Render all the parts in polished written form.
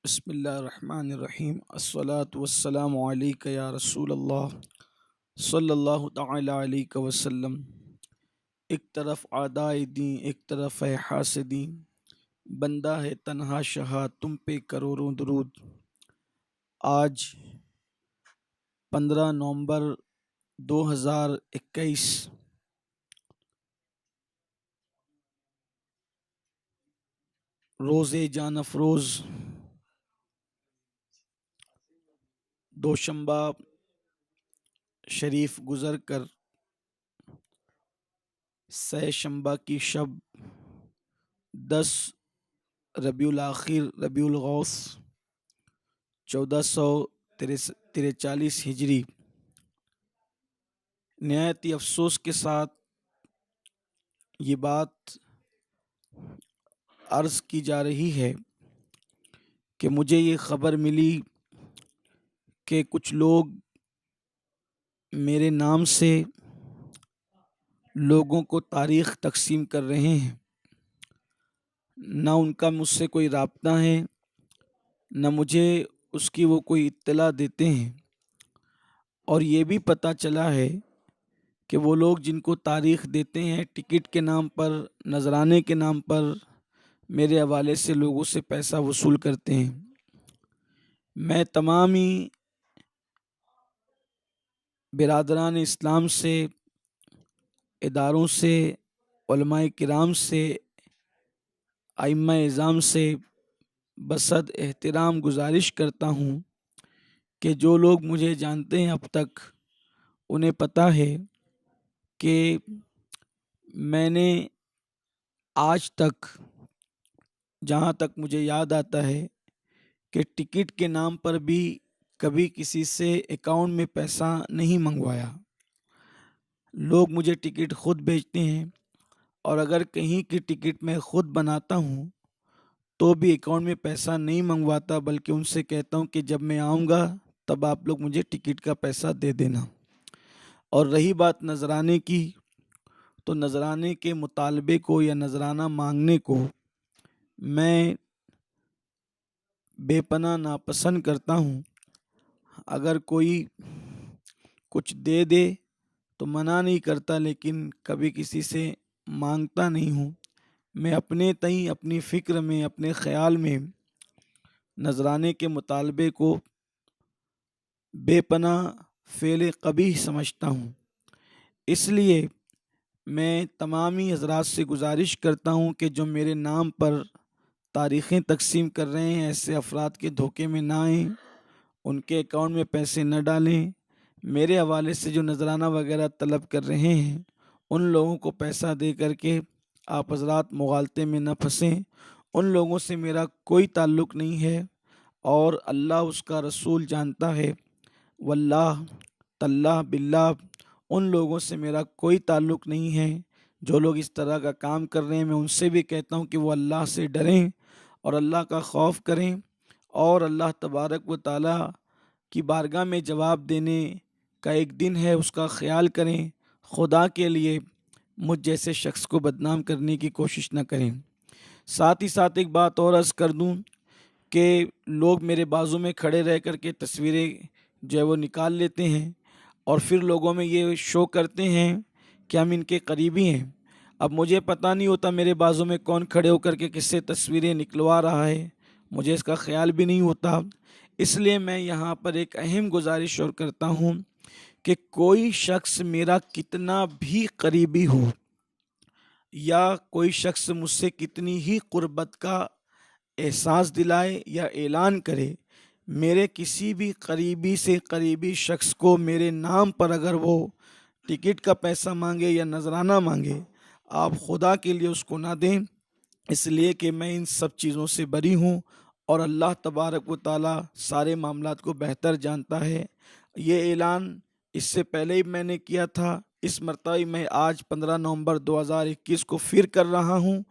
بسم اللہ الرحمن الرحیم الصلاۃ والسلام علیک یا رسول اللہ صلی اللہ تعالی علیہ وسلم۔ ایک طرف اعدائے دین، ایک طرف ہے حاسدین، بندہ ہے تنہا شہا، تم پہ کروڑوں درود۔ آج 15 نومبر 2021 روز جان افروز دوشنبہ شریف گزر کر سہ شنبہ کی شب 10 ربیع الآخر ربیع الغوث 1443 ہجری، نہایت ہی افسوس کے ساتھ یہ بات عرض کی جا رہی ہے کہ مجھے یہ خبر ملی کہ کچھ لوگ میرے نام سے لوگوں کو تاریخ تقسیم کر رہے ہیں۔ نہ ان کا مجھ سے کوئی رابطہ ہے، نہ مجھے اس کی وہ کوئی اطلاع دیتے ہیں، اور یہ بھی پتہ چلا ہے کہ وہ لوگ جن کو تاریخ دیتے ہیں ٹکٹ کے نام پر، نذرانے کے نام پر، میرے حوالے سے لوگوں سے پیسہ وصول کرتے ہیں۔ میں تمامی برادران اسلام سے، اداروں سے، علماء کرام سے، ائمہ اعظام سے بصد احترام گزارش کرتا ہوں کہ جو لوگ مجھے جانتے ہیں اب تک، انہیں پتہ ہے کہ میں نے آج تک، جہاں تک مجھے یاد آتا ہے، کہ ٹکٹ کے نام پر بھی کبھی کسی سے اکاؤنٹ میں پیسہ نہیں منگوایا۔ لوگ مجھے ٹکٹ خود بھیجتے ہیں، اور اگر کہیں کی ٹکٹ میں خود بناتا ہوں تو بھی اکاؤنٹ میں پیسہ نہیں منگواتا، بلکہ ان سے کہتا ہوں کہ جب میں آؤں گا تب آپ لوگ مجھے ٹکٹ کا پیسہ دے دینا۔ اور رہی بات نذرانے کی، تو نذرانے کے مطالبے کو یا نذرانہ مانگنے کو میں بے پناہ ناپسند کرتا ہوں۔ اگر کوئی کچھ دے دے تو منع نہیں کرتا، لیکن کبھی کسی سے مانگتا نہیں ہوں۔ میں اپنے تئیں، اپنی فکر میں، اپنے خیال میں نذرانے کے مطالبے کو بے پناہ فعل قبیح سمجھتا ہوں۔ اس لیے میں تمامی حضرات سے گزارش کرتا ہوں کہ جو میرے نام پر تاریخیں تقسیم کر رہے ہیں، ایسے افراد کے دھوکے میں نہ آئیں، ان کے اکاؤنٹ میں پیسے نہ ڈالیں۔ میرے حوالے سے جو نذرانہ وغیرہ طلب کر رہے ہیں، ان لوگوں کو پیسہ دے کر کے آپ حضرات مغالطے میں نہ پھنسیں۔ ان لوگوں سے میرا کوئی تعلق نہیں ہے، اور اللہ اس کا رسول جانتا ہے، واللہ تاللہ باللہ ان لوگوں سے میرا کوئی تعلق نہیں ہے۔ جو لوگ اس طرح کا کام کر رہے ہیں، میں ان سے بھی کہتا ہوں کہ وہ اللہ سے ڈریں اور اللہ کا خوف کریں، اور اللہ تبارک و تعالی کی بارگاہ میں جواب دینے کا ایک دن ہے، اس کا خیال کریں۔ خدا کے لیے مجھ جیسے شخص کو بدنام کرنے کی کوشش نہ کریں۔ ساتھ ہی ساتھ ایک بات اور عرض کر دوں کہ لوگ میرے بازو میں کھڑے رہ کر کے تصویریں جو ہے وہ نکال لیتے ہیں، اور پھر لوگوں میں یہ شو کرتے ہیں کہ ہم ان کے قریبی ہیں۔ اب مجھے پتہ نہیں ہوتا میرے بازو میں کون کھڑے ہو کر کے کس سے تصویریں نکلوا رہا ہے، مجھے اس کا خیال بھی نہیں ہوتا۔ اس لیے میں یہاں پر ایک اہم گزارش اور کرتا ہوں کہ کوئی شخص میرا کتنا بھی قریبی ہو، یا کوئی شخص مجھ سے کتنی ہی قربت کا احساس دلائے یا اعلان کرے، میرے کسی بھی قریبی سے قریبی شخص کو میرے نام پر اگر وہ ٹکٹ کا پیسہ مانگے یا نذرانہ مانگے، آپ خدا کے لیے اس کو نہ دیں، اس لیے کہ میں ان سب چیزوں سے بری ہوں، اور اللہ تبارک و تعالی سارے معاملات کو بہتر جانتا ہے۔ یہ اعلان اس سے پہلے ہی میں نے کیا تھا، اس مرتبہ میں آج 15 نومبر 2021 کو پھر کر رہا ہوں۔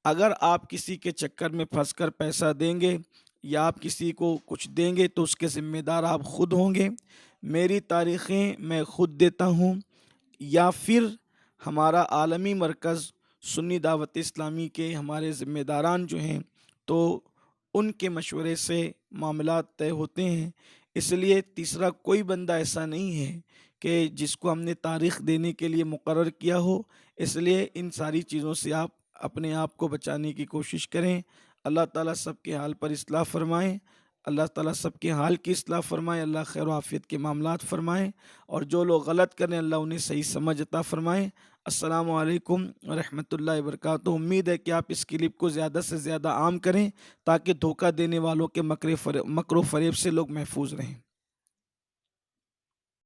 اگر آپ کسی کے چکر میں پھنس کر پیسہ دیں گے یا آپ کسی کو کچھ دیں گے تو اس کے ذمہ دار آپ خود ہوں گے۔ میری تاریخیں میں خود دیتا ہوں، یا پھر ہمارا عالمی مرکز سنی دعوت اسلامی کے ہمارے ذمہ داران جو ہیں تو ان کے مشورے سے معاملات طے ہوتے ہیں۔ اس لیے تیسرا کوئی بندہ ایسا نہیں ہے کہ جس کو ہم نے تاریخ دینے کے لیے مقرر کیا ہو۔ اس لیے ان ساری چیزوں سے آپ اپنے آپ کو بچانے کی کوشش کریں۔ اللہ تعالیٰ سب کے حال پر اصلاح فرمائیں، اللہ تعالیٰ سب کے حال کی اصلاح فرمائیں، اللہ خیر و عافیت کے معاملات فرمائیں، اور جو لوگ غلط کریں اللہ انہیں صحیح سمجھ عطا فرمائیں۔ السلام علیکم ورحمۃ اللہ وبرکاتہ۔ امید ہے کہ آپ اس کلپ کو زیادہ سے زیادہ عام کریں تاکہ دھوکہ دینے والوں کے مکر و فریب سے لوگ محفوظ رہیں۔